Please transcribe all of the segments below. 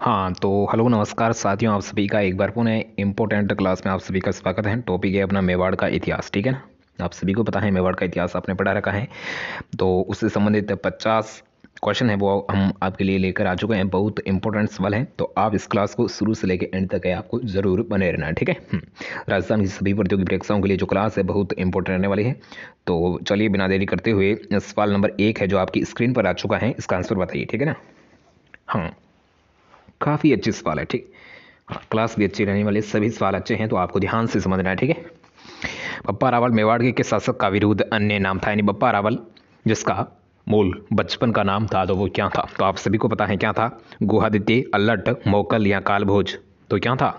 हाँ तो हेलो नमस्कार साथियों, आप सभी का एक बार पुनः इम्पोर्टेंट क्लास में आप सभी का स्वागत है। टॉपिक है अपना मेवाड़ का इतिहास। ठीक है ना, आप सभी को पता है मेवाड़ का इतिहास आपने पढ़ा रखा है। तो उससे संबंधित 50 क्वेश्चन है वो हम आपके लिए लेकर आ चुके हैं। बहुत इंपॉर्टेंट सवाल है, तो आप इस क्लास को शुरू से लेकर एंड तक है आपको जरूर बने रहना है। ठीक है। राजस्थान की सभी प्रतियोगी परीक्षाओं के लिए जो क्लास है बहुत इंपॉर्टेंट रहने वाली है। तो चलिए बिना देरी करते हुए सवाल नंबर 1 है जो आपकी स्क्रीन पर आ चुका है, इसका आंसर बताइए। ठीक है ना। हाँ, काफ़ी अच्छे सवाल है। ठीक, हाँ, क्लास भी अच्छी रहने वाली, सभी सवाल अच्छे हैं तो आपको ध्यान से समझना है। ठीक है। बप्पा रावल मेवाड़ के किस शासक का विरुद्ध अन्य नाम था, यानी बप्पा रावल जिसका मूल बचपन का नाम था तो वो क्या था? तो आप सभी को पता है क्या था। गुहादित्य, अल्लट, मोकल या कालभोज। तो क्या था?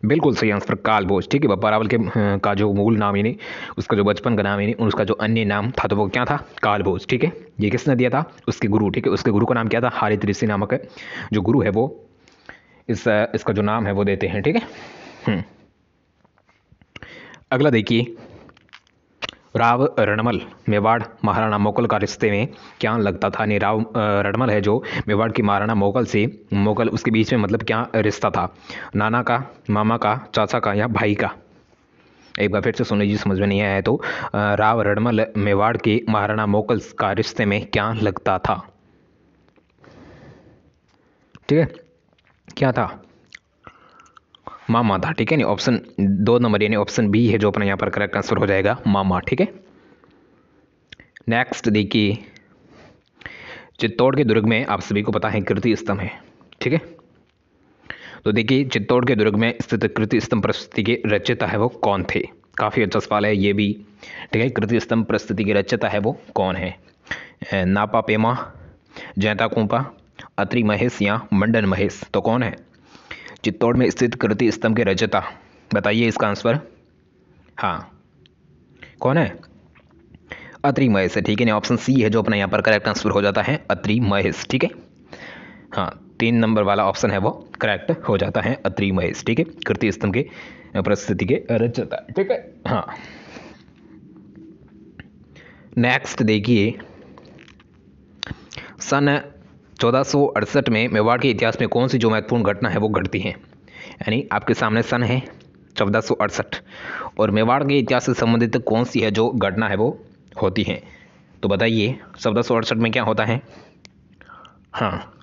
बिल्कुल सही आंसर कालभोज। ठीक है। बप्पा रावल के का जो मूल नाम यानी उसका जो बचपन का नाम यानी उसका जो अन्य नाम था तो वो क्या था? कालभोज। ठीक है। ये किसने दिया था? उसके गुरु। ठीक है। उसके गुरु का नाम क्या था? हारित ऋषि नामक है जो गुरु है वो इसका जो नाम है वो देते हैं। ठीक है। अगला देखिए, राव रणमल मेवाड़ महाराणा मोकल का रिश्ते में क्या लगता था? यानी राव रणमल है जो मेवाड़ की महाराणा मोकल से मोकल उसके बीच में मतलब क्या रिश्ता था? नाना का, मामा का, चाचा का या भाई का? एक बार फिर से सुन लीजिए, समझ में नहीं आया है तो राव रणमल मेवाड़ के महाराणा मोकल का रिश्ते में क्या लगता था? ठीक है, क्या था? मामा था। ठीक है। नहीं, ऑप्शन 2 नंबर यानी ऑप्शन बी है जो अपना यहाँ पर करेक्ट आंसर हो जाएगा, मामा। ठीक है। नेक्स्ट देखिए, चित्तौड़ के दुर्ग में आप सभी को पता है कीर्ति स्तंभ है। ठीक है। तो देखिए, चित्तौड़ के दुर्ग में स्थित कीर्ति स्तंभ प्रस्तुति के रचयिता है वो कौन थे? काफ़ी अच्छा सवाल है ये भी। ठीक है। कीर्ति स्तंभ प्रस्तुति के रचयिता है वो कौन है? नापा पेमा, जैता कुंपा, अत्रि महेश या मंडन महेश? तो कौन है चित्तौड़ में स्थित कीर्ति स्तंभ के रचयिता? बताइए इसका आंसर। हाँ, कौन है? अत्रि महेश है। ठीक है। नहीं, ऑप्शन सी है जो अपना यहाँ पर करेक्ट आंसर हो जाता है, अत्रि महेश। ठीक है। हाँ, 3 नंबर वाला ऑप्शन है वो करेक्ट हो जाता है, अत्रि महेश। ठीक है। कीर्ति स्तंभ के प्रस्तुति के रचयिता। ठीक है। हाँ, नेक्स्ट देखिए, सन 1468 में मेवाड़ के इतिहास में कौन सी जो महत्वपूर्ण घटना है वो घटती है? यानी आपके सामने सन है 1468 और मेवाड़ के इतिहास से संबंधित कौन सी है जो घटना है वो होती है? तो बताइए 1468 में क्या होता है? हाँ,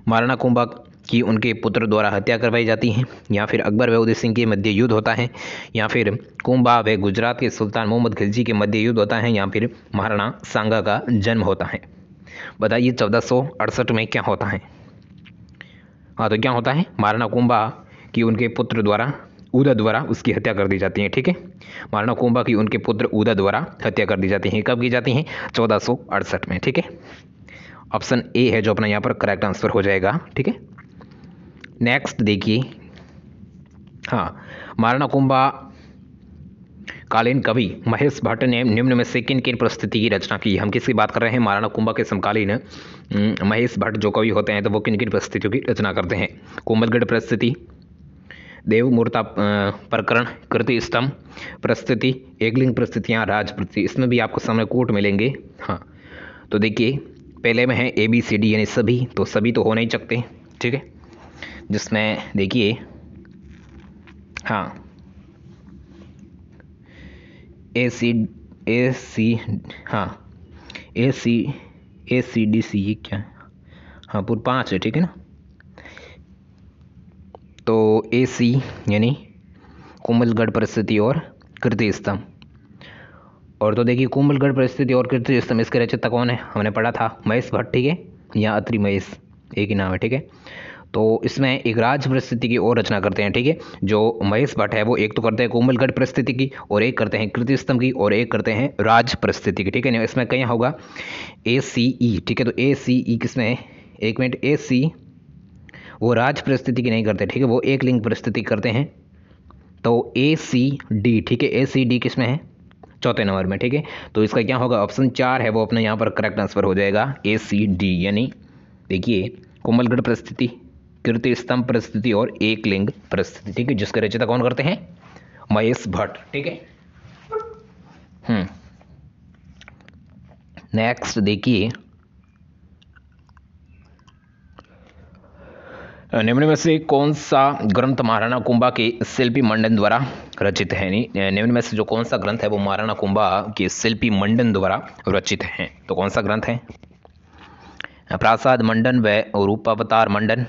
महाराणा कुंभा की उनके पुत्र द्वारा हत्या करवाई जाती है, या फिर अकबर व उदय सिंह के मध्य युद्ध होता है, या फिर कुंभा व गुजरात के सुल्तान मोहम्मद खिलजी के मध्य युद्ध होता है, या फिर महाराणा सांगा का जन्म होता है? बताइए 1468 में क्या होता है? हाँ, तो क्या होता है? महाराणा कुंभा की उनके पुत्र द्वारा उदय द्वारा उसकी हत्या कर दी जाती है। ठीक है। महाराणा कुंभा की उनके पुत्र उदय द्वारा हत्या कर दी जाती है। कब की जाती है? 1468 में। ठीक है। ऑप्शन ए है जो अपना यहाँ पर करेक्ट आंसर हो जाएगा। ठीक है। नेक्स्ट देखिए, हाँ, महाराणा कुंभा कालीन कवि महेश भट्ट ने निम्न में से किन किन प्रस्तुति की रचना की? हम किसकी बात कर रहे हैं? महाराणा कुंभा के समकालीन महेश भट्ट जो कवि होते हैं तो वो किन किन प्रस्तुतियों की रचना करते हैं? कोमलगढ़ प्रस्तुति, देवमूर्ता प्रकरण, कीर्ति स्तंभ प्रस्तुति, एकलिंग प्रस्तुतियाँ, राज प्रस्तुति। इसमें भी आपको सामने कोट मिलेंगे। हाँ, तो देखिए, पहले में है ABCD यानी सभी, तो सभी तो हो नहीं सकते। ठीक है। जिसमें देखिए, हाँ, AC हाँ, ACDC ये क्या है? हाँ, पूरे 5 है। ठीक है ना। तो AC यानी कोमलगढ़ परिस्थिति और कीर्ति स्तंभ। और तो देखिए, कोमलगढ़ परिस्थिति और कीर्ति स्तंभ इसके रचयिता कौन है? हमने पढ़ा था महेश भट्ट। ठीक है। या अत्रि महेश, एक ही नाम है। ठीक है। तो इसमें एक राज परिस्थिति की और रचना करते हैं। ठीक है। जो महेश भट्ट है वो एक तो करते हैं कोमलगढ़ परिस्थिति की, और एक करते हैं कीर्ति स्तंभ की, और एक करते हैं राज परिस्थिति की। ठीक है। इसमें क्या होगा? ACE। ठीक है। तो ACE किसमें है? एक मिनट, AC वो राज परिस्थिति की नहीं करते। ठीक है। वो एक लिंग परिस्थिति करते हैं। तो ACD। ठीक है। ACD किसमें है? चौथे नंबर में। ठीक है। तो इसका क्या होगा? ऑप्शन 4 है वो अपने यहाँ पर करेक्ट आंसर हो जाएगा, ACD। यानी देखिए, कोमलगढ़ परिस्थिति, कीर्ति स्तंभ परिस्थिति और एक लिंग परिस्थिति। ठीक है। जिसके रचयिता कौन करते हैं? महेश भट्ट। ठीक है। नेक्स्ट देखिए, निम्न में से कौन सा ग्रंथ महाराणा कुंभा के शिल्पी मंडन द्वारा रचित है? निम्न में से जो कौन सा ग्रंथ है वो महाराणा कुंभा के शिल्पी मंडन द्वारा रचित है। तो कौन सा ग्रंथ है? प्रासाद मंडन व रूपावतार मंडन,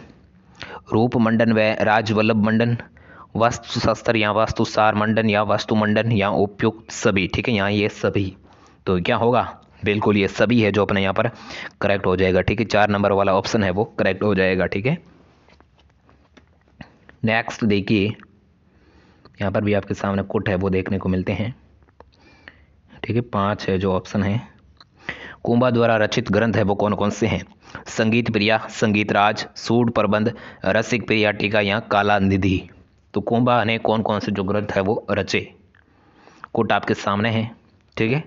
रूप मंडन व राजवल्लभ मंडन, वास्तुशास्त्र या वास्तुसार मंडन या वास्तु मंडन या उपयुक्त सभी। ठीक है, यहाँ ये सभी। तो क्या होगा? बिल्कुल ये सभी है जो अपने यहाँ पर करेक्ट हो जाएगा। ठीक है, 4 नंबर वाला ऑप्शन है वो करेक्ट हो जाएगा। ठीक है, नेक्स्ट देखिए, यहाँ पर भी आपके सामने कुट है वो देखने को मिलते हैं। ठीक है, 5 है जो ऑप्शन है। कुंभा द्वारा रचित ग्रंथ है वो कौन कौन से हैं? संगीत प्रिया, संगीत राज, सूड प्रबंध, रसिक प्रिया टीका या काला निधि। तो कुंभा ने कौन कौन से जो ग्रंथ है वो रचे? कुट आपके सामने है। ठीक है,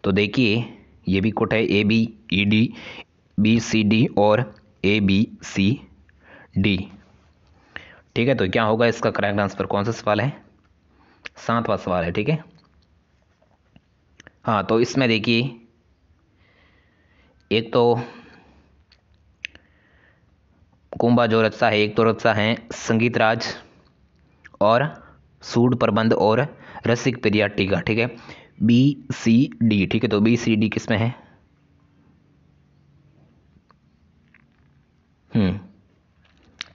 तो देखिए ये भी कुट है, ABED, BCD और ABCD। ठीक है, तो क्या होगा इसका करेक्ट आंसर? कौन सा सवाल है? 7वां सवाल है। ठीक है, हाँ, तो इसमें देखिए एक तो कुंभा जो रचता है, एक तो रचता है संगीत राज और सूड प्रबंध और रसिक प्रिया टीका। ठीक है, BCD। ठीक है, तो BCD किस में है?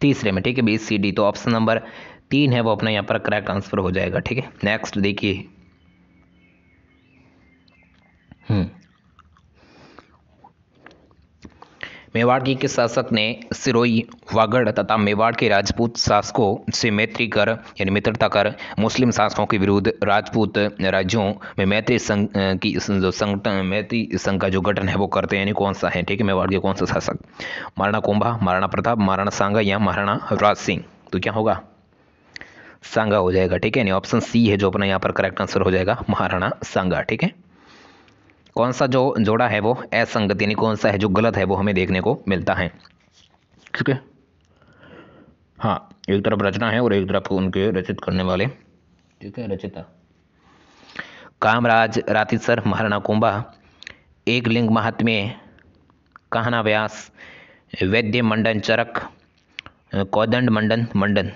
तीसरे में। ठीक है, BCD। तो ऑप्शन नंबर 3 है वो अपना यहाँ पर करेक्ट आंसर हो जाएगा। ठीक है, नेक्स्ट देखिए, मेवाड़ की किस शासक ने सिरोही, वागड़ तथा मेवाड़ के राजपूत शासकों से मैत्री कर यानी मित्रता कर मुस्लिम शासकों के विरुद्ध राजपूत राज्यों में मैत्री संघ की जो संगठन, मैत्री संघ का जो गठन है वो करते हैं, यानी कौन सा है? ठीक है, मेवाड़ के कौन सा शासक? महाराणा कुंभा, महाराणा प्रताप, महाराणा सांगा या महाराणा राज सिंह। तो क्या होगा? सांगा हो जाएगा। ठीक है, यानी ऑप्शन C है जो अपना यहाँ पर करेक्ट आंसर हो जाएगा, महाराणा सांगा। ठीक है, कौन सा जो जोड़ा है वो असंगत, यानी कौन सा है जो गलत है वो हमें देखने को मिलता है। ठीक है, हाँ, एक तरफ रचना है और एक तरफ उनके रचित करने वाले। ठीक है, रचिता कामराज रातिसर, महाराणा कुंभा, एक लिंग महात्म्य, कहना व्यास, वैद्य मंडन चरक, कौदंड मंडन मंडन।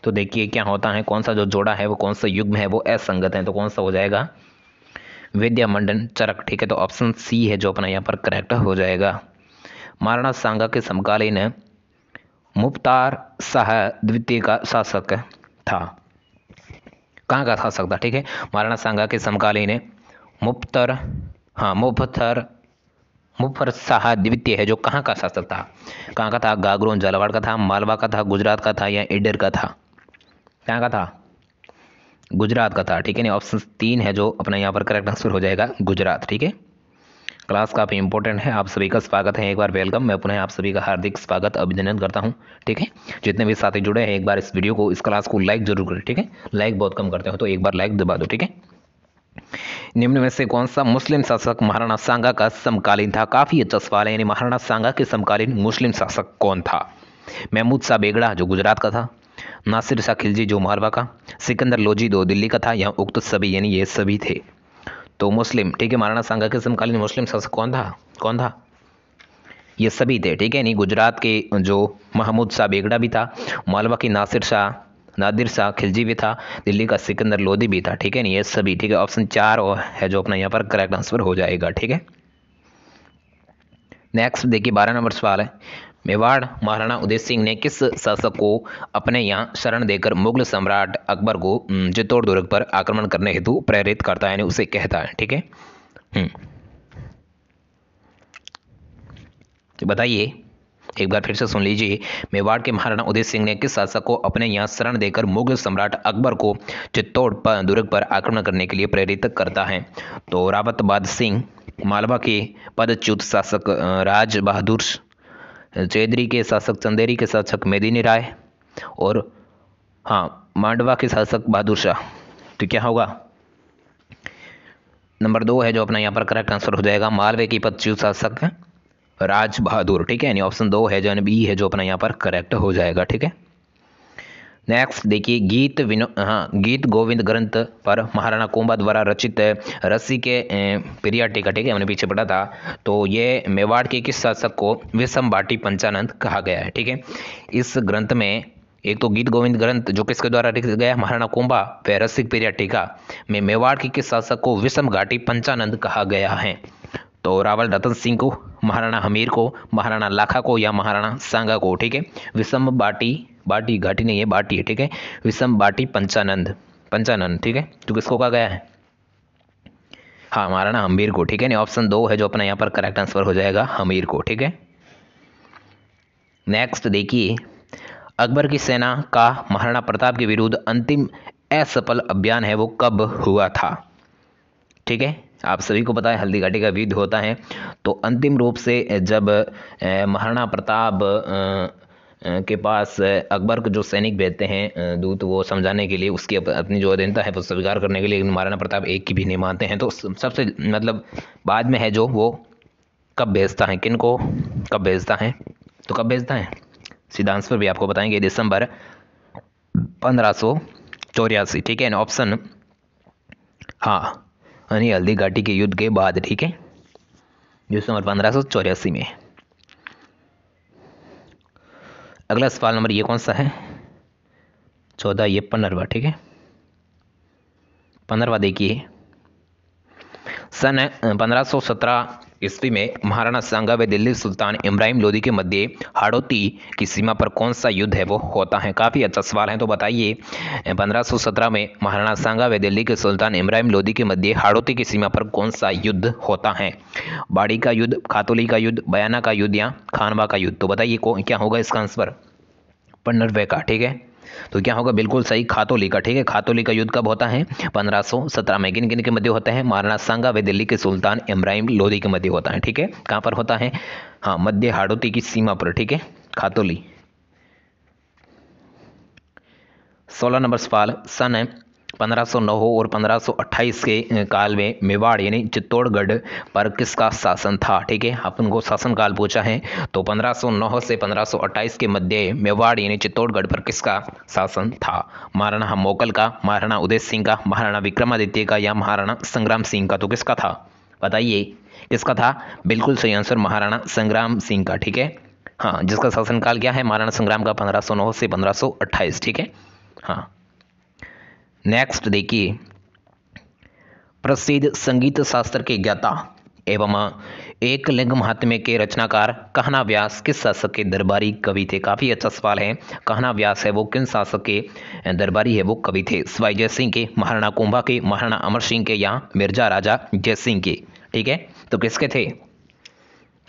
तो देखिए क्या होता है, कौन सा जो जोड़ा है वो, कौन सा युग्म है वो असंगत है। तो कौन सा हो जाएगा? विद्या मंडन चरक। ठीक है, तो ऑप्शन C है जो अपना यहाँ पर करेक्ट हो जाएगा। महाराणा सांगा के समकालीन मुफ्तार शाह द्वितीय का शासक था। कहाँ का शासक था? ठीक है, महाराणा सांगा के समकालीन मुफ्तर शाह द्वितीय है जो कहाँ का शासक था? कहाँ का था? गागरोन झालावाड़ का था, मालवा का था, गुजरात का था या ईडर का था? कहाँ का था? गुजरात का था। ठीक है, नहीं, ऑप्शन 3 है जो अपना यहाँ पर करेक्ट आंसर हो जाएगा, गुजरात। ठीक है, क्लास काफ़ी इंपॉर्टेंट है, आप सभी का स्वागत है, एक बार वेलकम। मैं पुनः आप सभी का हार्दिक स्वागत अभिनंदन करता हूँ। ठीक है, जितने भी साथी जुड़े हैं एक बार इस वीडियो को, इस क्लास को लाइक जरूर करें। ठीक है, लाइक बहुत कम करते हो तो एक बार लाइक दबा दो। ठीक है, निम्न में से कौन सा मुस्लिम शासक महाराणा सांगा का समकालीन था? काफ़ी अच्छा सवाल है, यानी महाराणा सांगा के समकालीन मुस्लिम शासक कौन था? महमूद शाह बेगड़ा जो गुजरात का था, नासिर शाह खिलजी जो मालवा का, सिकंदर लोधी जो दिल्ली का था या उक्त सभी, यानी ये सभी थे। तो मुस्लिम। ठीक है, महाराणा सांगा के समकालीन मुस्लिम शासक कौन था? कौन था? ये सभी थे। ठीक है, नहीं, गुजरात के जो महमूद शाह बेगड़ा भी था, मालवा की नादिर शाह खिलजी भी था, दिल्ली का सिकंदर लोधी भी था। ठीक है, नहीं, ये सभी। ठीक है, ऑप्शन 4 है जो अपना यहाँ पर करेक्ट आंसर हो जाएगा। ठीक है, नेक्स्ट देखिए, 12 नंबर सवाल है। मेवाड़ महाराणा उदय सिंह ने किस शासक को अपने यहाँ शरण देकर मुगल सम्राट अकबर को चित्तौड़ दुर्ग पर आक्रमण करने हेतु प्रेरित करता है, यानी उसे कहता है? ठीक है, तो बताइए, एक बार फिर से सुन लीजिए। मेवाड़ के महाराणा उदय सिंह ने किस शासक को अपने यहाँ शरण देकर मुगल सम्राट अकबर को चित्तौड़ दुर्ग पर आक्रमण करने के लिए प्रेरित करता है? तो रावत बाद सिंह, मालवा के पदच्युत शासक राज बहादुर, चौधरी के शासक चंदेरी के शासक मेदिनी राय और मांडवा के शासक बहादुर शाह। तो क्या होगा? नंबर 2 है जो अपना यहाँ पर करेक्ट आंसर हो जाएगा, मालवे की पदच्युत शासक राज बहादुर। ठीक है, यानी ऑप्शन 2 है जो B है जो अपना यहाँ पर करेक्ट हो जाएगा। ठीक है, नेक्स्ट देखिए गीत गोविंद ग्रंथ पर महाराणा कुंभा द्वारा रचित रस्सी के पीरियड टिका, ठीक है, हमने पीछे पढ़ा था। तो ये मेवाड़ के किस शासक को विषम बाटी पंचानंद कहा गया है, ठीक है। इस ग्रंथ में एक तो गीत गोविंद ग्रंथ जो किसके द्वारा लिखा गया, महाराणा कुंभा, व रसिक पीरियड टीका में मेवाड़ के किस शासक को विषम घाटी पंचानंद कहा गया है। तो रावल रतन सिंह को, महाराणा हमीर को, महाराणा लाखा को या महाराणा सांगा को, ठीक है। विषम बाटी घाटी नहीं है, बाटी है, ठीक है। विषम बाटी पंचानंद, ठीक है, तो किसको कहा गया है, हाँ, महाराणा हमीर को, ठीक है। नहीं, ऑप्शन 2 है जो अपना यहाँ पर करेक्ट आंसर हो जाएगा, हमीर को, ठीक है। नेक्स्ट देखिए, अकबर की सेना का महाराणा प्रताप के विरुद्ध अंतिम असफल अभियान है वो कब हुआ था, ठीक है। आप सभी को पता है हल्दी घाटी का युद्ध होता है। तो अंतिम रूप से जब महाराणा प्रताप के पास अकबर के जो सैनिक भेजते हैं दूत, वो समझाने के लिए, उसकी अपनी जो अधीनता है वो स्वीकार करने के लिए, महाराणा प्रताप एक की भी नहीं मानते हैं। तो सबसे मतलब बाद में है जो वो कब भेजता है, किन को कब भेजता है, तो कब भेजता है, सीधा आंसर भी आपको बताएंगे, दिसंबर 1584, ठीक है। ऑप्शन हाँ, यानी हल्दी घाटी के युद्ध के बाद, ठीक है, दिसंबर 1584 में। अगला सवाल नंबर ये कौन सा है, 14, ये 15वां, ठीक है। 15वां देखिए, सन 1517 ईस्वी में महाराणा सांगा व दिल्ली सुल्तान इब्राहिम लोदी के मध्य हाड़ौती की सीमा पर कौन सा युद्ध है वो होता है। काफ़ी अच्छा सवाल है, तो बताइए 1517 में महाराणा सांगा व दिल्ली के सुल्तान इब्राहिम लोदी के मध्य हाड़ौती की सीमा पर कौन सा युद्ध होता है। बाड़ी का युद्ध, खातोली का युद्ध, बयाना का युद्ध या खानवा का युद्ध। तो बताइए क्या होगा इसका आंसर, 15वें का, ठीक है। तो क्या होगा, बिल्कुल सही, खातोली का, ठीक है। खातोली का युद्ध कब होता है, 1517 में। किन किन के मध्य होता है, महाराणा सांगा व दिल्ली के सुल्तान इब्राहिम लोदी के मध्य होता है, ठीक है। कहाँ पर होता है, हाँ, मध्य हाड़ौती की सीमा पर, ठीक है, खातोली। 16 नंबर सवाल, सन 1509 और 1528 के काल में मेवाड़ यानी चित्तौड़गढ़ पर किसका शासन था, ठीक है। अपन को शासन काल पूछा है, तो 1509 से 1528 के मध्य मेवाड़ यानी चित्तौड़गढ़ पर किसका शासन था। महाराणा मोकल का, महाराणा उदय सिंह का, महाराणा विक्रमादित्य का या महाराणा संग्राम सिंह का। तो किसका था, बताइए किसका था, बिल्कुल सही आंसर, महाराणा संग्राम सिंह का, ठीक है। हाँ, जिसका शासनकाल क्या है, महाराणा संग्राम का 1509 से 1528, ठीक है। हाँ, नेक्स्ट देखिए, प्रसिद्ध संगीत शास्त्र के ज्ञाता एवं एकलिंग महात्म्य के रचनाकार कहना व्यास किस शासक के दरबारी कवि थे। काफ़ी अच्छा सवाल है। कहना व्यास है वो किन शासक के दरबारी है वो कवि थे, सवाई जय सिंह के, महाराणा कुंभा के, महाराणा अमर सिंह के या मिर्जा राजा जय सिंह के, ठीक है। तो किसके थे,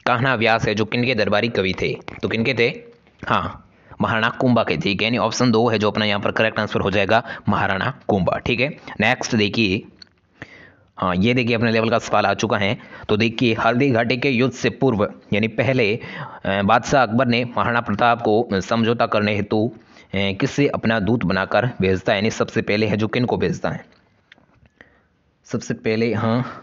कहना व्यास है जो किनके दरबारी कवि थे, तो किनके थे, हाँ, महाराणा कुंभा के, ठीक है। यानी ऑप्शन 2 है जो अपना यहाँ पर करेक्ट आंसर हो जाएगा, महाराणा कुंभा, ठीक है। नेक्स्ट देखिए, हाँ, ये देखिए अपने लेवल का सवाल आ चुका है। तो देखिए, हल्दी घाटी के युद्ध से पूर्व यानी पहले बादशाह अकबर ने महाराणा प्रताप को समझौता करने हेतु किससे अपना दूत बनाकर भेजता है, यानी सबसे पहले है जो किन को भेजता है, सबसे पहले, हाँ,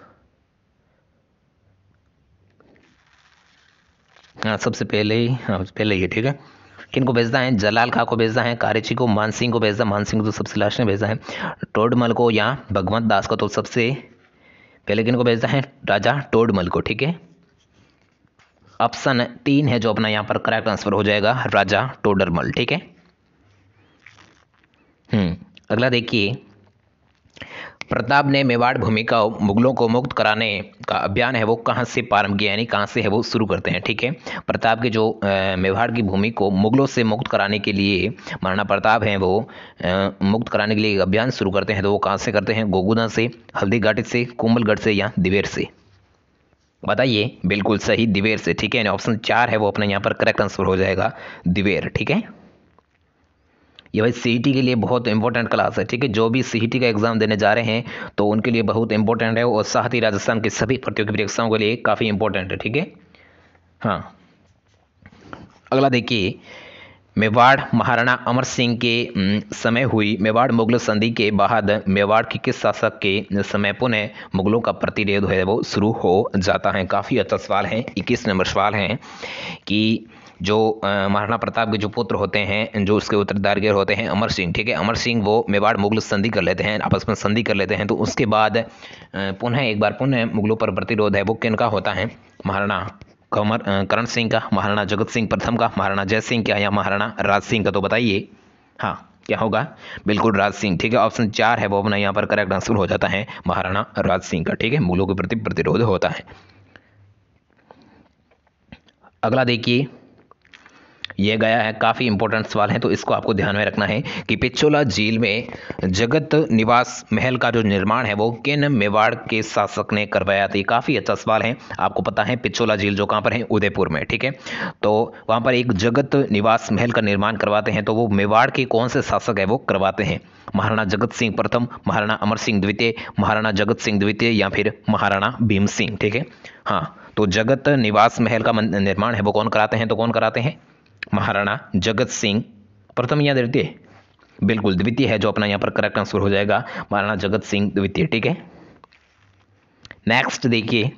सबसे पहले, हाँ, पहले ये, ठीक है। किन को भेजता है, जलाल खां को भेजता है, कारेची को, मान सिंह को भेजता है, मान सिंह को तो सबसे लास्ट में भेजता है, टोडमल को या भगवंत दास को। तो सबसे पहले किन को भेजता है, राजा टोडमल को, ठीक है। ऑप्शन 3 है जो अपना यहाँ पर करेक्ट आंसर हो जाएगा, राजा टोडरमल, ठीक है। अगला देखिए, प्रताप ने मेवाड़ भूमि का मुगलों को मुक्त कराने का अभियान है वो कहाँ से प्रारंभ किया, यानी कहाँ से है वो शुरू करते हैं, ठीक है। प्रताप के जो मेवाड़ की भूमि को मुगलों से मुक्त कराने के लिए महाराणा प्रताप हैं वो मुक्त कराने के लिए एक अभियान शुरू करते हैं। तो वो कहाँ से करते हैं, गोगुदा से, हल्दी घाटी से, कुंभलगढ़ से या दिवेर से। बताइए, बिल्कुल सही, दिवेर से, ठीक है। ऑप्शन 4 है वो अपना यहाँ पर करेक्ट आंसर हो जाएगा, दिवेर, ठीक है। ये भाई सीईटी के लिए बहुत इंपॉर्टेंट क्लास है, ठीक है। जो भी सीईटी का एग्जाम देने जा रहे हैं तो उनके लिए बहुत इंपॉर्टेंट है, और साथ ही राजस्थान की सभी प्रतियोगी परीक्षाओं के लिए काफ़ी इंपॉर्टेंट है, ठीक है। हाँ, अगला देखिए, मेवाड़ महाराणा अमर सिंह के समय हुई मेवाड़ मुगल संधि के बाद मेवाड़ के किस शासक के समय पुनः मुगलों का प्रतिरोध है वो शुरू हो जाता है। काफ़ी अच्छा सवाल है, 21 नंबर सवाल है कि जो महाराणा प्रताप के जो पुत्र होते हैं, जो उसके उत्तराधिकारी होते हैं अमर सिंह, ठीक है, अमर सिंह वो मेवाड़ मुगल संधि कर लेते हैं, आपस में संधि कर लेते हैं। तो उसके बाद पुनः मुगलों पर प्रतिरोध है वो किनका होता है, महाराणा करण सिंह का, महाराणा जगत सिंह प्रथम का, महाराणा जय सिंह का, या महाराणा राज सिंह का। तो बताइए हाँ क्या होगा, बिल्कुल राज सिंह, ठीक है। ऑप्शन 4 है वो अपना यहाँ पर करेक्ट आंसर हो जाता है, महाराणा राज सिंह का, ठीक है, मुगलों के प्रति प्रतिरोध होता है। अगला देखिए, यह गया है, काफ़ी इंपॉर्टेंट सवाल है, तो इसको आपको ध्यान में रखना है कि पिछोला झील में जगत निवास महल का जो निर्माण है वो किन मेवाड़ के शासक ने करवाया था। काफ़ी अच्छा सवाल है। आपको पता है पिछोला झील जो कहाँ पर है, उदयपुर में, ठीक है। तो वहाँ पर एक जगत निवास महल का निर्माण करवाते हैं, तो वो मेवाड़ के कौन से शासक है वो करवाते हैं, महाराणा जगत सिंह प्रथम, महाराणा अमर सिंह द्वितीय, महाराणा जगत सिंह द्वितीय, या फिर महाराणा भीम सिंह, ठीक है। हाँ, तो जगत निवास महल का निर्माण है वो कौन कराते हैं, तो कौन कराते हैं, महाराणा जगत सिंह प्रथम या द्वितीय, बिल्कुल द्वितीय है जो अपना यहाँ पर करेक्ट आंसर हो जाएगा, महाराणा जगत सिंह द्वितीय, ठीक है। नेक्स्ट देखिए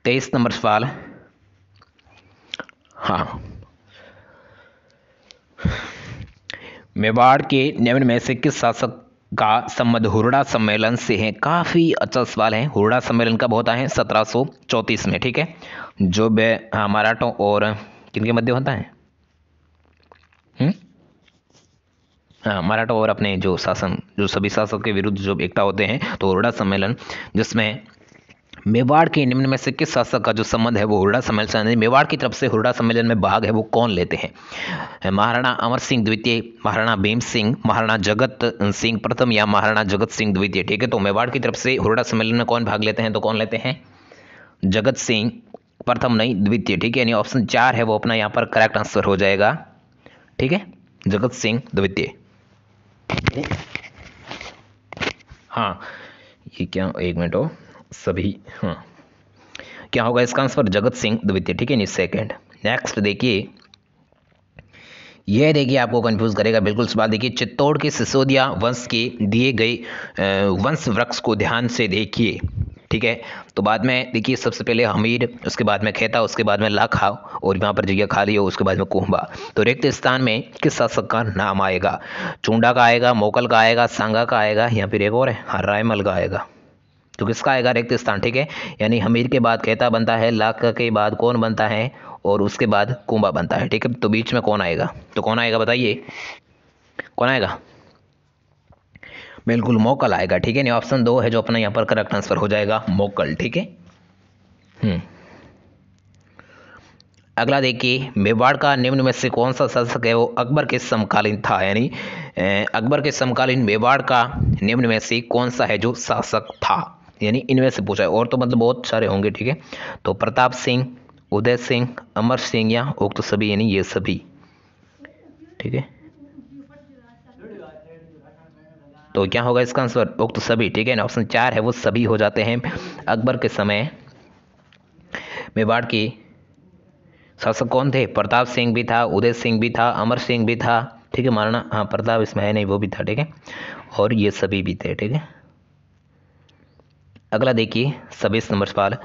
23 नंबर सवाल। हाँ, मेवाड़ के निम्न में से किस शासक का संबंध हुरडा सम्मेलन से है। काफी अच्छा सवाल है। हुरडा सम्मेलन कब होता है, 1734 में, ठीक है, जो मराठों और किनके मध्य होता है, हाँ, मराठा और अपने जो सभी शासक के विरुद्ध जो एकता होते हैं, तो हुरडा सम्मेलन, जिसमें मेवाड़ के निम्न में से किस शासक का जो संबंध है वो हुरडा सम्मेलन से, मेवाड़ की तरफ से हुरडा सम्मेलन में भाग है वो कौन लेते हैं, महाराणा अमर सिंह द्वितीय, महाराणा भीम सिंह, महाराणा जगत सिंह प्रथम, या महाराणा जगत सिंह द्वितीय, ठीक है। तो मेवाड़ की तरफ से हुरडा सम्मेलन में कौन भाग लेते हैं, तो कौन लेते हैं, जगत सिंह प्रथम नहीं द्वितीय, ठीक है, यानी ऑप्शन 4 है वो अपना यहाँ पर करेक्ट आंसर हो जाएगा, ठीक है, जगत सिंह द्वितीय। हाँ, ये क्या, एक मिनट हो सभी, हाँ क्या होगा इसका आंसर, जगत सिंह द्वितीय, ठीक है, नहीं सेकंड। नेक्स्ट देखिए, यह देखिए आपको कंफ्यूज करेगा बिल्कुल सवाल। देखिए, चित्तौड़ के सिसोदिया वंश के दिए गए वंश वृक्ष को ध्यान से देखिए, ठीक है। तो बाद में देखिए, सबसे पहले हमीर, उसके बाद में खेता, उसके बाद में लाखा, और यहाँ पर जगह खाली हो, उसके बाद में कुंभा। तो रिक्त स्थान में किस शासक का नाम आएगा, चुंडा का आएगा, मोकल का आएगा, सांगा का आएगा, या फिर एक और है रायमल का आएगा। तो किसका आएगा रिक्त स्थान, ठीक है, यानी हमीर के बाद खेता बनता है, लाख के बाद कौन बनता है, और उसके बाद कुंभा बनता है, ठीक है। तो बीच में कौन आएगा, तो कौन आएगा बताइए, कौन आएगा, बिल्कुल मोकल आएगा, ठीक है। नहीं, ऑप्शन 2 है जो अपना यहाँ पर करेक्ट आंसर हो जाएगा, मोकल, ठीक है। अगला देखिए, मेवाड़ का निम्न में से कौन सा शासक है वो अकबर के समकालीन था, यानी अकबर के समकालीन मेवाड़ का निम्न में से कौन सा है जो शासक था, यानी इनमें से पूछा है, और तो मतलब बहुत सारे होंगे, ठीक है। तो प्रताप सिंह, उदय सिंह, अमर सिंह, या उक्त सभी, यानी ये सभी, ठीक है। तो क्या होगा इसका आंसर, उक्त सभी, ठीक है ना, ऑप्शन 4 है वो सभी हो जाते हैं। अकबर के समय मेवाड़ के शासक कौन थे, प्रताप सिंह भी था, उदय सिंह भी था, अमर सिंह भी था, ठीक है, महाराणा, हाँ प्रताप इसमें है नहीं, वो भी था, ठीक है, और ये सभी भी थे, ठीक है। अगला देखिए 26 नंबर सवाल,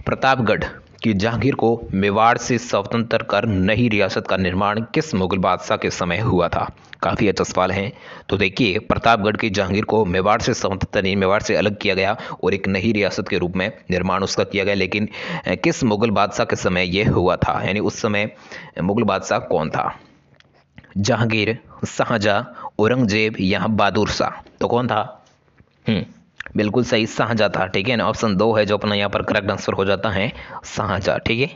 प्रतापगढ़ की जहांगीर को मेवाड़ से स्वतंत्र कर नई रियासत का निर्माण किस मुगल बादशाह के समय हुआ था। काफ़ी अच्छा सवाल है। तो देखिए, प्रतापगढ़ की जहांगीर को मेवाड़ से स्वतंत्र नहीं, मेवाड़ से अलग किया गया और एक नई रियासत के रूप में निर्माण उसका किया गया, लेकिन किस मुगल बादशाह के समय यह हुआ था, यानी उस समय मुगल बादशाह कौन था, जहांगीर, शाहजहां, औरंगजेब, या बहादुर शाह। तो कौन था, बिल्कुल सही, शाहजहां था, ठीक है ना, ऑप्शन 2 है जो अपना यहाँ पर करेक्ट आंसर हो जाता है, शाहजहां, ठीक है।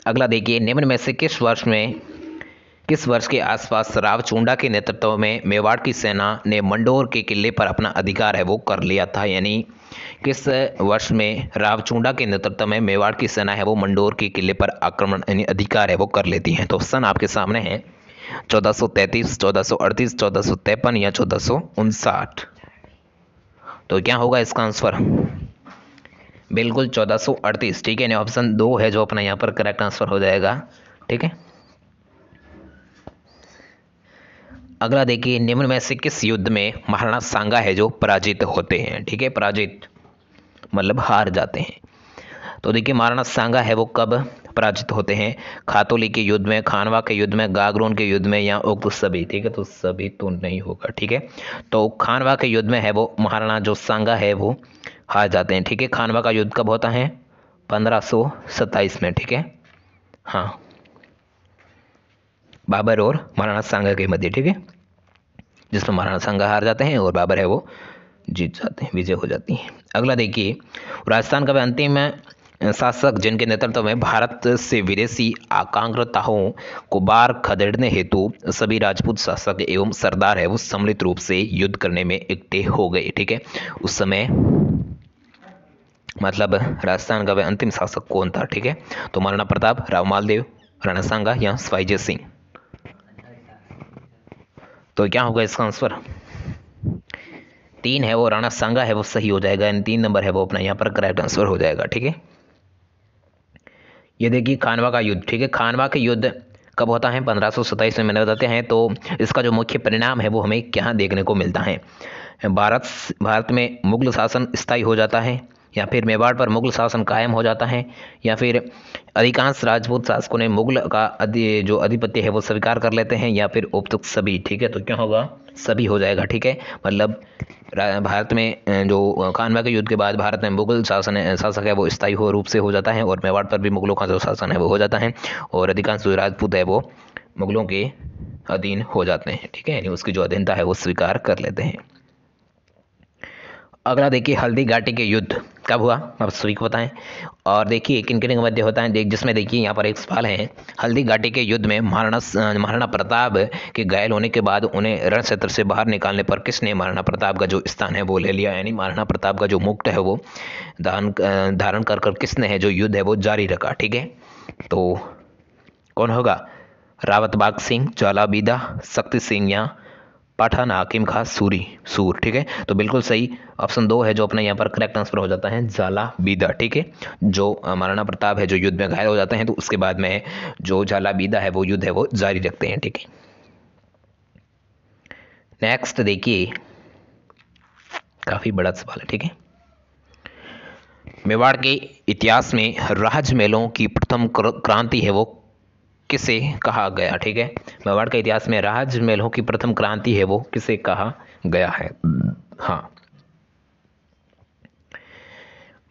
अगला देखिए, निम्न में से किस वर्ष के आसपास रावचुंडा के नेतृत्व में मेवाड़ की सेना ने मंडोर के किले पर अपना अधिकार है वो कर लिया था, यानी किस वर्ष में रावचुंडा के नेतृत्व में मेवाड़ की सेना है वो मंडोर के किले पर आक्रमण यानी अधिकार है वो कर लेती है। तो सन आपके सामने है 1433, 1438, 1453 या 1459। तो क्या होगा इसका आंसर, बिल्कुल 1438, ठीक है ना, ऑप्शन 2 है जो अपना यहाँ पर करेक्ट आंसर हो जाएगा, ठीक है। अगला देखिए, निम्न में से किस युद्ध में महाराणा सांगा है जो पराजित होते हैं, ठीक है, पराजित मतलब हार जाते हैं। तो देखिए महाराणा सांगा है वो कब पराजित होते हैं? खातौली के युद्ध में, खानवा के युद्ध में, गागरोन के युद्ध में, या उक्त सभी। ठीक है, तो सभी तो नहीं होगा। ठीक है, तो खानवा के युद्ध में है वो महाराणा जो सांगा है वो हार जाते हैं। ठीक है, खानवा का युद्ध कब होता है? 1527 में। ठीक है, हाँ, बाबर और महाराणा सांगा के मध्य। ठीक है, जिसमें महाराणा सांगा हार जाते हैं और बाबर है वो जीत जाते हैं, विजय हो जाती है। अगला देखिए, राजस्थान का अंतिम शासक जिनके नेतृत्व में भारत से विदेशी आकांक्षाओं को बार खदेड़ने हेतु सभी राजपूत शासक एवं सरदार है वो सम्मिलित रूप से युद्ध करने में इकट्ठे हो गए। ठीक है, उस समय मतलब राजस्थान का वह अंतिम शासक कौन था? ठीक है, तो महाराणा प्रताप, राव मालदेव, राणा सांगा या स्वाइजय सिंह। तो क्या होगा इसका आंसर? 3 है वो राणा सांगा है वो सही हो जाएगा। इन 3 नंबर है वो अपना यहाँ पर करेक्ट आंसर हो जाएगा। ठीक है, ये देखिए खानवा का युद्ध। ठीक है, खानवा के युद्ध कब होता है? 1527 में। मैंने बताते हैं तो इसका जो मुख्य परिणाम है वो हमें क्या देखने को मिलता है? भारत में मुगल शासन स्थायी हो जाता है, या फिर मेवाड़ पर मुगल शासन कायम हो जाता है, या फिर अधिकांश राजपूत शासकों ने मुगल का जो अधिपत्य है वो स्वीकार कर लेते हैं, या फिर उपयुक्त सभी। ठीक है, तो क्या होगा? सभी हो जाएगा। ठीक है, मतलब भारत में जो खानवा के युद्ध के बाद भारत में मुगल शासक है वो स्थायी रूप से हो जाता है, और मेवाड़ पर भी मुगलों का जो शासन है वो हो जाता है, और अधिकांश जो राजपूत है वो मुगलों के अधीन हो जाते हैं। ठीक है, यानी उसकी जो अधीनता है वो स्वीकार कर लेते हैं। अगला देखिए, हल्दी घाटी के युद्ध कब हुआ? आप सभी को बताएं। और देखिए किन किन के मध्य होता है, जिसमें देखिए यहाँ पर एक सवाल है, हल्दी घाटी के युद्ध में महाराणा प्रताप के घायल होने के बाद उन्हें रण क्षेत्र से बाहर निकालने पर किसने महाराणा प्रताप का जो स्थान है वो ले लिया? यानी महाराणा प्रताप का जो मुकुट है वो धारण कर किसने है जो युद्ध है वो जारी रखा। ठीक है, तो कौन होगा? रावत बाग सिंह, ज्वाला बीदा, शक्ति सिंह या पठान हाकिम खां सूर। ठीक है, तो बिल्कुल सही ऑप्शन 2 है जो अपने यहाँ पर करेक्ट आंसर हो जाता है, ज्वाला बीदा। ठीक है, जो महाराणा प्रताप है जो युद्ध में घायल हो जाते हैं तो उसके बाद में जो ज्वाला बीदा है वो युद्ध है वो जारी रखते हैं। ठीक है, नेक्स्ट देखिए, काफी बड़ा सवाल है। ठीक है, मेवाड़ के इतिहास में राजमहलों की प्रथम क्रांति है वो किसे कहा गया? ठीक है, मेवाड़ के इतिहास में राजमहलों की प्रथम क्रांति है वो किसे कहा गया है? हाँ,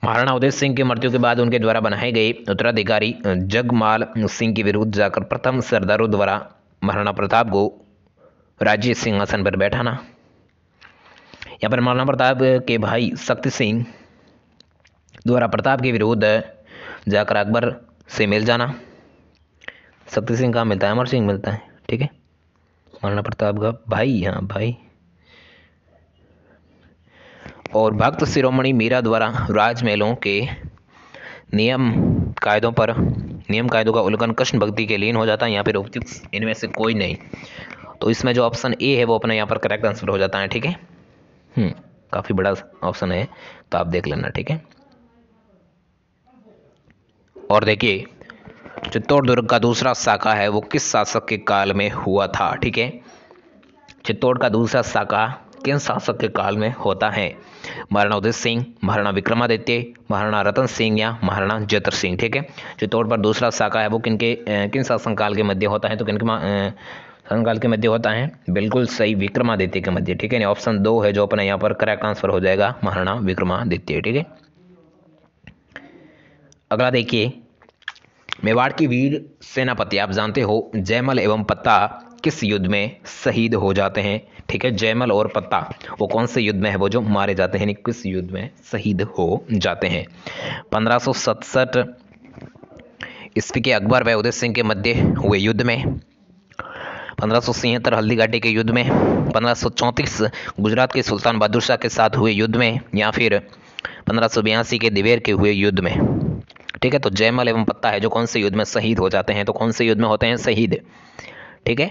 महाराणा उदय सिंह की मृत्यु के बाद उनके द्वारा बनाए गए उत्तराधिकारी जगमाल सिंह के विरुद्ध जाकर प्रथम सरदारों द्वारा महाराणा प्रताप को राज्य सिंहासन पर बैठाना। यहाँ पर महाराणा प्रताप के भाई शक्ति सिंह द्वारा प्रताप के विरुद्ध जाकर अकबर से मिल जाना। शक्ति सिंह कहाँ मिलता है? अमर सिंह मिलता है। ठीक है, महाराणा प्रताप का भाई, यहाँ भाई। और भक्त शिरोमणि मीरा द्वारा राजमहलों के नियम कायदों का उल्लंघन कृष्ण भक्ति के लीन हो जाता है, या फिर उपयुक्त इनमें से कोई नहीं। तो इसमें जो ऑप्शन ए है वो अपना यहाँ पर करेक्ट आंसर हो जाता है। ठीक है, काफी बड़ा ऑप्शन है तो आप देख लेना। ठीक है, और देखिए चित्तौड़ दुर्ग का दूसरा शाखा है वो किस शासक के काल में हुआ था? ठीक है, चित्तौड़ का दूसरा शाखा किन शासक के काल में होता है? महाराणा उदय सिंह, महाराणा विक्रमादित्य, महाराणा रतन सिंह या महाराणा जयद्रथ सिंह। ठीक है, चित्तौड़ पर दूसरा शाखा है वो किन शासनकाल के मध्य होता है? तो किनके शासनकाल के मध्य होता है? बिल्कुल सही, विक्रमादित्य के मध्य। ठीक है, ऑप्शन 2 है जो अपना यहाँ पर करेक्ट आंसर हो जाएगा, महाराणा विक्रमादित्य। ठीक है, अगला देखिए, मेवाड़ की वीर सेनापति आप जानते हो जयमल एवं पत्ता किस युद्ध में शहीद हो जाते हैं? ठीक है, जयमल और पत्ता वो कौन से युद्ध में है वो जो मारे जाते हैं, किस युद्ध में शहीद हो जाते हैं? 1567 ईस्वी के अकबर व उदय सिंह के मध्य हुए युद्ध में, 1576 हल्दी घाटी के युद्ध में, 1534 गुजरात के सुल्तान बहादुर शाह के साथ हुए युद्ध में, या फिर 1582 के दिवेर के हुए युद्ध में। ठीक है, तो जयमल एवं पत्ता है जो कौन से युद्ध में शहीद हो जाते हैं? तो कौन से युद्ध में होते हैं शहीद? ठीक है,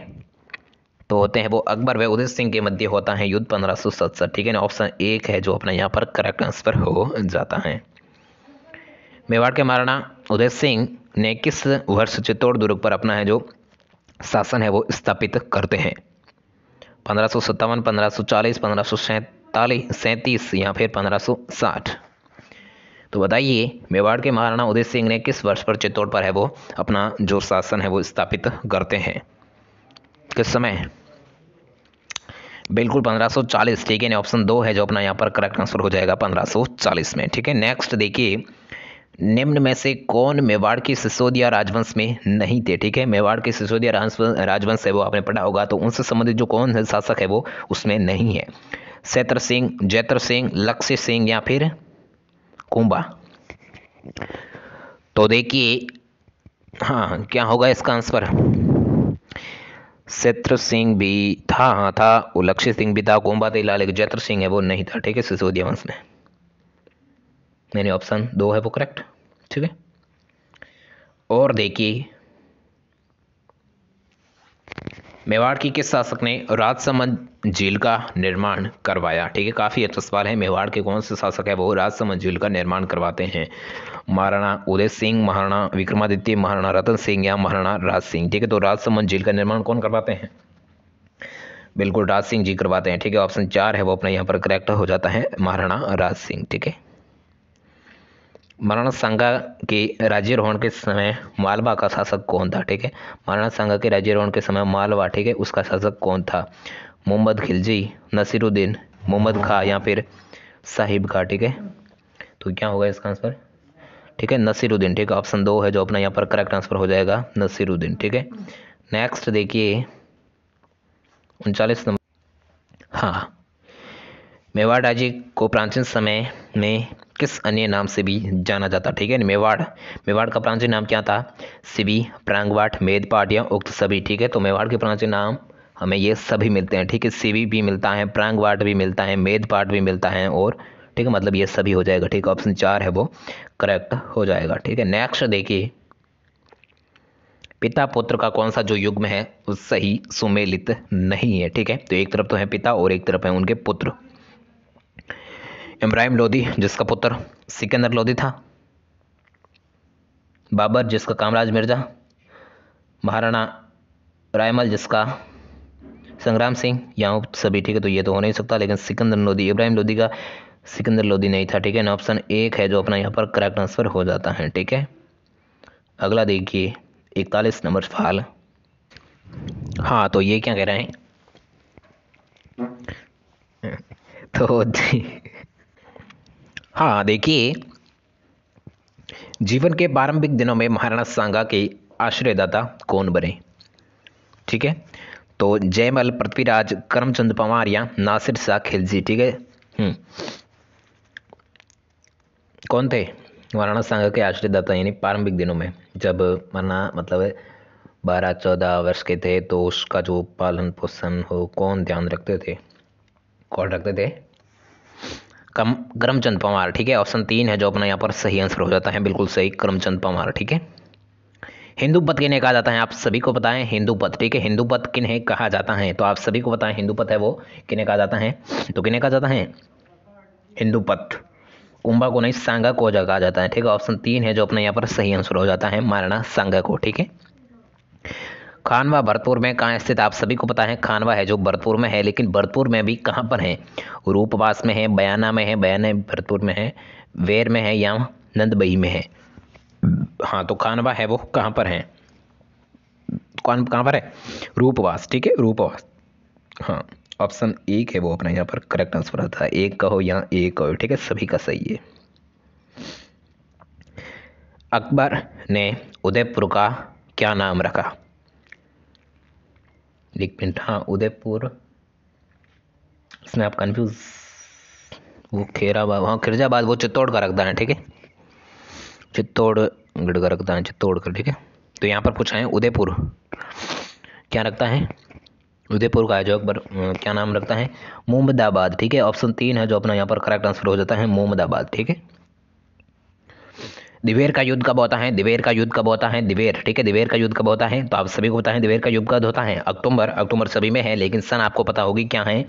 तो होते हैं वो अकबर व उदय सिंह के मध्य होता है युद्ध 1567। ठीक है ना, ऑप्शन 1 है जो अपना यहाँ पर करेक्ट आंसर हो जाता है। मेवाड़ के महाराणा उदय सिंह ने किस वर्ष चित्तौड़ दुर्ग पर अपना है जो शासन है वो स्थापित करते हैं? 1557, 1540, 1537 या फिर 1560? तो बताइए मेवाड़ के महाराणा उदय सिंह ने किस वर्ष पर चित्तौड़ पर है वो अपना जो शासन है वो स्थापित करते हैं, किस समय? बिल्कुल 1540, ठीक है। ऑप्शन 2 है जो अपना यहाँ पर करेक्ट आंसर हो जाएगा 1540 में, ठीक है। नेक्स्ट देखिए, निम्न में से कौन मेवाड़ की सिसोदिया राजवंश में नहीं थे, ठीक है। मेवाड़ की सिसोदिया राजवंश है वो आपने पढ़ा होगा, तो उनसे संबंधित जो कौन है शासक है वो उसमें नहीं है। सैत्र सिंह, जैत्र सिंह, लक्ष्य सिंह या फिर कुंभा। तो देखिए हाँ क्या होगा इसका आंसर? सैत्र सिंह भी था, हाँ था, वो लक्ष्य सिंह भी था, कुंभा था, लेकिन जैत्र सिंह है वो नहीं था, ठीक है, सिसोदिया वंश में। यानी ऑप्शन 2 है वो करेक्ट, ठीक है। और देखिए मेवाड़ की किस शासक ने राजसमंद झील का निर्माण करवाया, ठीक है। काफी अच्छा सवाल है। मेवाड़ के कौन से शासक है वो राजसमंद झील का निर्माण करवाते हैं? महाराणा उदय सिंह, महाराणा विक्रमादित्य, महाराणा रतन सिंह या महाराणा राज सिंह, ठीक है। तो राजसमंद झील का निर्माण कौन करवाते हैं? बिल्कुल राज सिंह जी करवाते हैं, ठीक है। ऑप्शन 4 है वो अपना यहाँ पर करेक्ट हो जाता है, महाराणा राज सिंह, ठीक है। महाराणा सांगा के राज्यारोहण के समय मालवा का शासक कौन था, ठीक है। महाराणा सांगा के राज्यारोहण के समय मालवा, ठीक है, उसका शासक कौन था? मोहम्मद खिलजी, नसीरुद्दीन, मोहम्मद खां या फिर साहिब खां, ठीक है। तो क्या होगा इसका आंसर? ठीक है, नसीरुद्दीन, ठीक है। ऑप्शन 2 है जो अपना यहाँ पर करेक्ट आंसर हो जाएगा, नसीरुद्दीन, ठीक है। नेक्स्ट देखिए 39 नंबर। हाँ, मेवाड़ राज्य को प्राचीन समय में किस अन्य नाम से भी जाना जाता, ठीक है। मेवाड़ का प्राचीन नाम क्या था? सिबी, प्रांगवाट, मेदपाट या उक्त सभी, ठीक है। तो मेवाड़ के प्राचीन नाम हमें ये सभी मिलते हैं, ठीक है। सिबी भी मिलता है, प्रांगवाट भी मिलता है, मेदपाट भी मिलता है, और ठीक है, मतलब ये सभी हो जाएगा, ठीक है। ऑप्शन 4 है वो करेक्ट हो जाएगा, ठीक है। नेक्स्ट देखिए, पिता पुत्र का कौन सा जो युग्म है वो सही सुमेलित नहीं है, ठीक है। तो एक तरफ तो है पिता और एक तरफ है उनके पुत्र। इब्राहिम लोदी जिसका पुत्र सिकंदर लोदी था, बाबर जिसका कामराज मिर्जा, महाराणा रायमल जिसका संग्राम सिंह, या सभी, ठीक है। तो ये तो हो नहीं सकता, लेकिन सिकंदर लोदी, इब्राहिम लोदी का सिकंदर लोदी नहीं था, ठीक है। ऑप्शन 1 है जो अपना यहाँ पर करेक्ट आंसर हो जाता है, ठीक है। अगला देखिए 41 नंबर सवाल। हाँ तो ये क्या कह रहे हैं? तो हाँ देखिए, जीवन के प्रारंभिक दिनों में महाराणा सांगा के आश्रयदाता कौन बने, ठीक है। तो जयमल, पृथ्वीराज, करमचंद पवार या नासिर शाह खिलजी, ठीक है। कौन थे महाराणा सांगा के आश्रयदाता, यानी प्रारंभिक दिनों में जब मरना मतलब 12-14 वर्ष के थे, तो उसका जो पालन पोषण हो कौन ध्यान रखते थे, कौन रखते थे? करमचंद पवार, ठीक है। ऑप्शन 3 है जो अपना यहाँ पर सही आंसर हो जाता है, बिल्कुल सही, करमचंद पवार, ठीक है। हिंदूपत किन्हें कहा जाता है, आप सभी को पता है हिंदूपत, ठीक है। हिंदूपत किन्हें कहा जाता है, तो आप सभी को पता है हिंदूपत है वो किन्हें कहा जाता है, तो किन्हें कहा जाता है हिंदूपत? कुंभा को नहीं, सांगा को कहा जाता है, ठीक है। ऑप्शन 3 है जो अपना यहाँ पर सही आंसर हो जाता है, महाराणा सांगा को, ठीक है। खानवा भरतपुर में कहाँ स्थित, आप सभी को पता है खानवा है जो भरतपुर में है, लेकिन भरतपुर में भी कहाँ पर है? रूपवास में है, बयाना में है, बयाना भरतपुर में है, वेर में है या नंदबई में है? हाँ तो खानवा है वो कहाँ पर है? कहाँ पर है? रूपवास, ठीक है, रूपवास। हाँ ऑप्शन 1 है वो अपना यहाँ पर करेक्ट आंसर आता है, 1 कहो या 1 कहो, ठीक है, सभी का सही है। अकबर ने उदयपुर का क्या नाम रखा? एक मिनट, हाँ उदयपुर, इसमें आप कंफ्यूज, वो खेराबाद, हाँ खिरजाबाद वो चित्तौड़ का रखता है, ठीक है, चित्तौड़गढ़ का रखता है, चित्तौड़गढ़, ठीक है। तो यहाँ पर पूछा है उदयपुर क्या रखता है, उदयपुर का है जो अकबर क्या नाम रखता है? मोहम्मदाबाद, ठीक है। ऑप्शन 3 है जो अपना यहाँ पर करेक्ट आंसर हो जाता है, मोहम्मदाबाद, ठीक है। दिवेर का युद्ध कब होता है? दिवेर का युद्ध कब होता है? दिवेर, ठीक है, दिवेर का युद्ध कब होता है? तो आप सभी को पता है दिवेर का युद्ध कब होता है? अक्टूबर सभी में है, लेकिन सन आपको पता होगी क्या है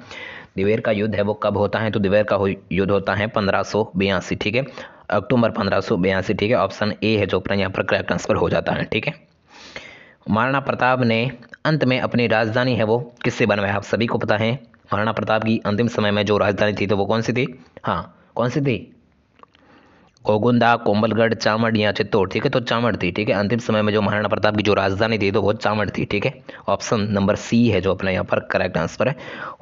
दिवेर का युद्ध है वो कब होता है? तो दिवेर का युद्ध होता है 1582, ठीक है, अक्टूबर 1582, ठीक है। ऑप्शन ए है जो अपना यहाँ पर करेक्ट आंसर हो जाता है, ठीक है। महाराणा प्रताप ने अंत में अपनी राजधानी है वो किससे बनवाया? आप सभी को पता है महाराणा प्रताप की अंतिम समय में जो राजधानी थी तो वो कौन सी थी? हाँ कौन सी थी? गोगुंदा, कोंबलगढ़, चामड़ या चित्तौड़, ठीक है, तो चामड़ थी, ठीक है। अंतिम समय में जो महाराणा प्रताप की जो राजधानी थी तो वो चामड़ थी, ठीक है। ऑप्शन नंबर सी है जो अपना यहाँ पर करेक्ट आंसर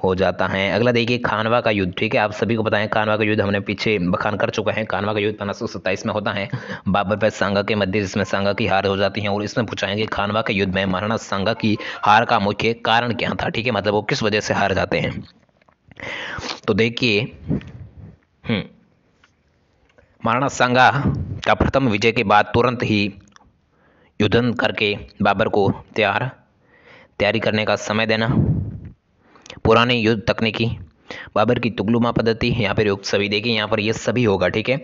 हो जाता है। अगला देखिए खानवा का युद्ध, ठीक है, आप सभी को पता है खानवा का युद्ध हमने पीछे बखान कर चुका है। खानवा का युद्ध 1527 में होता है बाबर पर सांगा के मध्य, जिसमें सांगा की हार हो जाती है। और इसमें पूछा है कि खानवा के युद्ध में महाराणा सांगा की हार का मुख्य कारण क्या था, ठीक है, मतलब वो किस वजह से हार जाते हैं। तो देखिए महाराणा सांगा का प्रथम विजय के बाद तुरंत ही युद्ध करके बाबर को तैयारी करने का समय देना, पुरानी युद्ध तकनीकी, बाबर की तुगलुमा पद्धति या फिर युक्त सभी। देखिए यहाँ पर ये सभी होगा, ठीक है।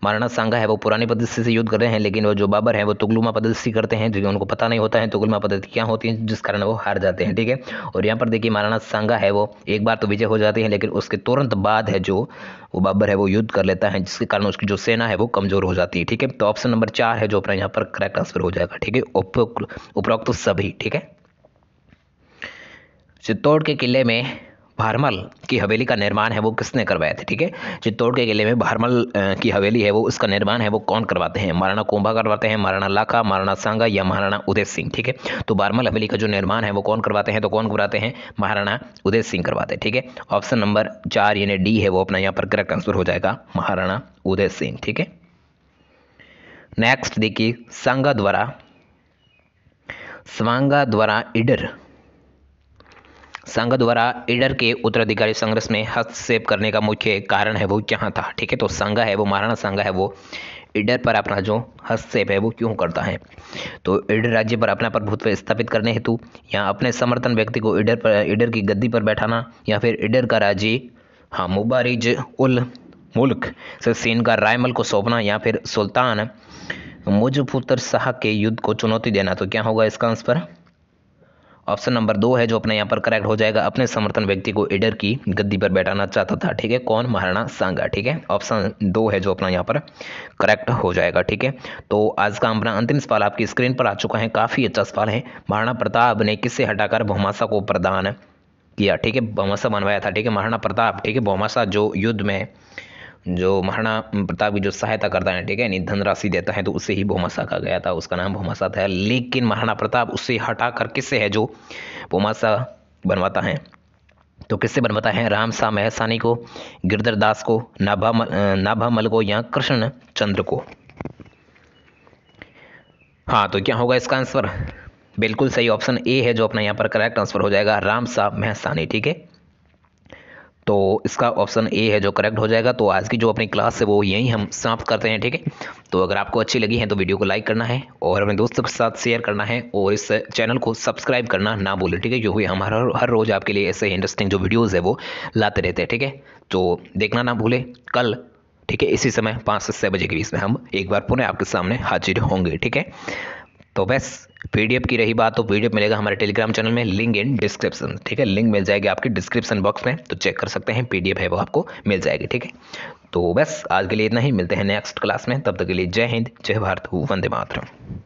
महाराणा सांगा है वो पुरानी पद्धति से युद्ध कर रहे हैं, लेकिन वो जो बाबर है वो तुगलुमा पद्धति से करते हैं, जो उनको पता नहीं होता है तुगलुमा पद्धति क्या होती है, जिस कारण वो हार जाते हैं, ठीक है। और यहाँ पर देखिए महाराणा सांगा है वो एक बार तो विजय हो जाती है, लेकिन उसके तुरंत बाद है जो वो बाबर है वो युद्ध कर लेता है, जिसके कारण उसकी जो सेना है वो कमजोर हो जाती है, ठीक है। तो ऑप्शन नंबर 4 है जो अपना यहाँ पर करेक्ट आंसर हो जाएगा, ठीक है, उपरोक्त सभी, ठीक है। चित्तौड़ के किले में भारमल की हवेली का निर्माण है वो किसने करवाया था, ठीक है। चित्तौड़ के किले में भारमल की हवेली है वो उसका निर्माण है वो कौन करवाते हैं, महाराणा कुंभा करवाते हैं, महाराणा लाखा, महाराणा सांगा या महाराणा उदय सिंह, ठीक है। तो भारमल हवेली का जो निर्माण है वो कौन करवाते हैं, तो कौन करवाते हैं, महाराणा उदय सिंह करवाते हैं, ठीक है। ऑप्शन नंबर 4 यानी डी है वो अपना यहाँ पर करेक्ट आंसर हो जाएगा, महाराणा उदय सिंह, ठीक है। नेक्स्ट देखिए सांगा द्वारा ईडर के उत्तराधिकारी संघर्ष में हस्तक्षेप करने का मुख्य कारण है वो क्या था, ठीक है। तो सांगा है वो महाराणा सांगा है वो ईडर पर अपना जो हस्तक्षेप है वो क्यों करता है, तो ईडर राज्य पर अपना प्रभुत्व स्थापित करने हेतु, या अपने समर्थन व्यक्ति को ईडर की गद्दी पर बैठाना, या फिर ईडर का राज्य मुबारिज उल मुल्क से सीन का रायमल को सौंपना, या फिर सुल्तान मुजफ्फर शाह के युद्ध को चुनौती देना। तो क्या होगा इसका आंसर, ऑप्शन नंबर 2 है जो अपने यहाँ पर करेक्ट हो जाएगा, अपने समर्थन व्यक्ति को ईडर की गद्दी पर बैठाना चाहता था, ठीक है। कौन, महाराणा सांगा, ठीक है। ऑप्शन 2 है जो अपना यहाँ पर करेक्ट हो जाएगा, ठीक है। तो आज का अपना अंतिम सवाल आपकी स्क्रीन पर आ चुका है, काफ़ी अच्छा सवाल है। महाराणा प्रताप ने किससे हटाकर भौमासा को प्रदान किया, ठीक है, भौमासा बनवाया था, ठीक है, महाराणा प्रताप, ठीक है। भौमासा जो युद्ध में जो महाराणा प्रताप की जो सहायता करता है, ठीक है, यानी धनराशि देता है, तो उससे ही भौमासा कहा गया था, उसका नाम भौमासा था। लेकिन महाराणा प्रताप उससे हटा कर किससे है जो भौमासा बनवाता है, तो किससे बनवाता है, राम शाह महसानी को, गिरधर दास को, नाभामल को या कृष्ण चंद्र को। हाँ, तो क्या होगा इसका आंसर, बिल्कुल सही ऑप्शन ए है जो अपना यहाँ पर करेक्ट आंसर हो जाएगा, राम शाह महसानी, ठीक है। तो इसका ऑप्शन ए है जो करेक्ट हो जाएगा। तो आज की जो अपनी क्लास है वो यहीं हम समाप्त करते हैं, ठीक है। तो अगर आपको अच्छी लगी है तो वीडियो को लाइक करना है और अपने दोस्तों के साथ शेयर करना है और इस चैनल को सब्सक्राइब करना ना भूलें, ठीक है, क्योंकि हम हर रोज़ आपके लिए ऐसे इंटरेस्टिंग जो वीडियोज़ है वो लाते रहते हैं, ठीक है। तो देखना ना भूलें कल, ठीक है, इसी समय 5 से 6 बजे के बीच में हम एक बार पुनः आपके सामने हाजिर होंगे, ठीक है। तो बस पीडीएफ की रही बात, तो पीडीएफ मिलेगा हमारे टेलीग्राम चैनल में, लिंक इन डिस्क्रिप्शन, ठीक है, लिंक मिल जाएगी आपकी डिस्क्रिप्शन बॉक्स में, तो चेक कर सकते हैं, पीडीएफ है वो आपको मिल जाएगी, ठीक है। तो बस आज के लिए इतना ही, मिलते हैं नेक्स्ट क्लास में, तब तक के लिए जय हिंद, जय भारत, वंदे मातरम।